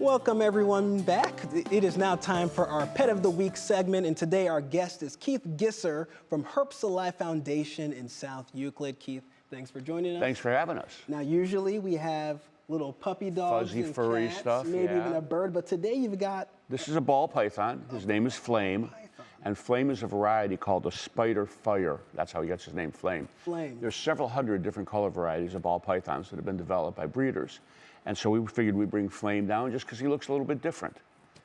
Welcome everyone back. It is now time for our Pet of the Week segment, and today our guest is Keith Gisser from Herps Alive Foundation in South Euclid. Keith, thanks for joining us. Thanks for having us. Now usually we have little puppy dogs Fuzzy, and furry cats, stuff, maybe yeah. even a bird, but today you've got... This is a ball python. His name is Flame. And Flame is a variety called the Spider Fire. That's how he gets his name, Flame. Flame. There's several hundred different color varieties of ball pythons that have been developed by breeders. And so we figured we'd bring Flame down just because he looks a little bit different.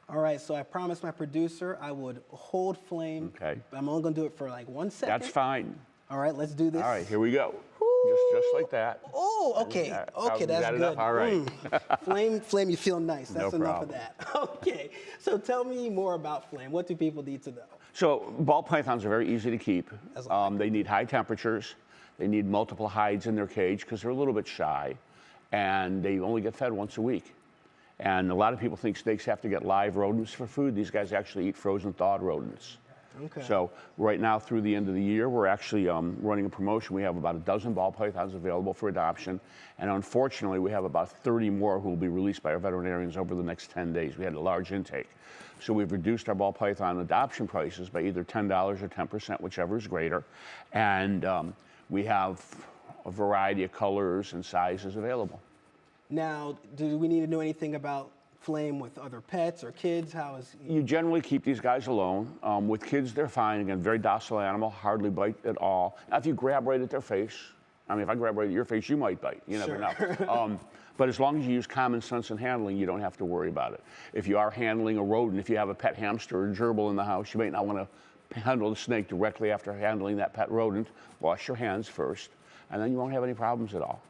All right, so I promised my producer I would hold Flame. Okay. But I'm only gonna do it for like 1 second. That's fine. All right, let's do this. All right, here we go. Just like that. Oh, okay. Yeah, Okay, that's good. Enough? All right. Flame, you feel nice. That's No enough of problem. that. Okay, so tell me more about Flame. What do people need to know? So ball pythons are very easy to keep. That's all. They need high temperatures. They need multiple hides in their cage because they're a little bit shy. And they only get fed once a week. And a lot of people think snakes have to get live rodents for food. These guys actually eat frozen thawed rodents. Okay. So right now through the end of the year, we're actually running a promotion. We have about a dozen ball pythons available for adoption. And unfortunately, we have about 30 more who will be released by our veterinarians over the next 10 days. We had a large intake. So we've reduced our ball python adoption prices by either $10 or 10%, whichever is greater. And we have a variety of colors and sizes available. Now, do we need to know anything about Flame with other pets or kids? How is he? You generally keep these guys alone. With kids, they're fine. Again, very docile animal, hardly bite at all. Now, if you grab right at their face, I mean, if I grab right at your face, you might bite. You never know. But as long as you use common sense in handling, you don't have to worry about it. If you are handling a rodent, if you have a pet hamster or gerbil in the house, you might not want to handle the snake directly after handling that pet rodent. Wash your hands first, and then you won't have any problems at all.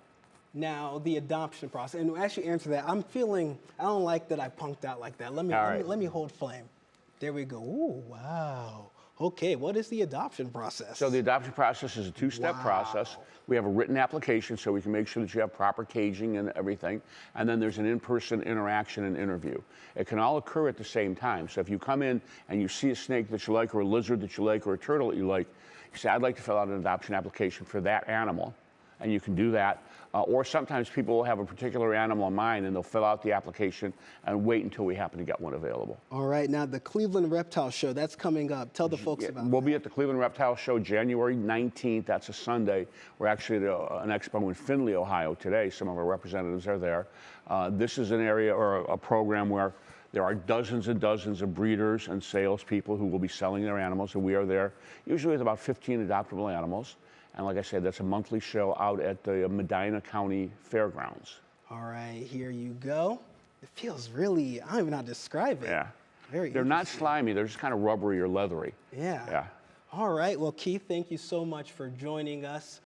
Now, the adoption process, and as you answer that, I don't like that I punked out like that. Let me hold Flame. There we go. Ooh, wow. Okay, what is the adoption process? So the adoption process is a two-step process. We have a written application so we can make sure that you have proper caging and everything. And then there's an in-person interaction and interview. It can all occur at the same time. So if you come in and you see a snake that you like or a lizard that you like or a turtle that you like, you say, I'd like to fill out an adoption application for that animal. And you can do that. Or sometimes people will have a particular animal in mind and they'll fill out the application and wait until we happen to get one available. All right, now the Cleveland Reptile Show, that's coming up. Tell the folks about We'll that. be at the Cleveland Reptile Show January 19th. That's a Sunday. We're actually at an expo in Findlay, Ohio today. Some of our representatives are there. This is an area or a program where there are dozens and dozens of breeders and salespeople who will be selling their animals, and we are there usually with about 15 adoptable animals. And like I said, that's a monthly show out at the Medina County Fairgrounds. All right, here you go. It feels really, I don't even know how to describe it. Yeah. Very They're not interesting. slimy, they're just kind of rubbery or leathery. Yeah. Yeah. All right, well, Keith, thank you so much for joining us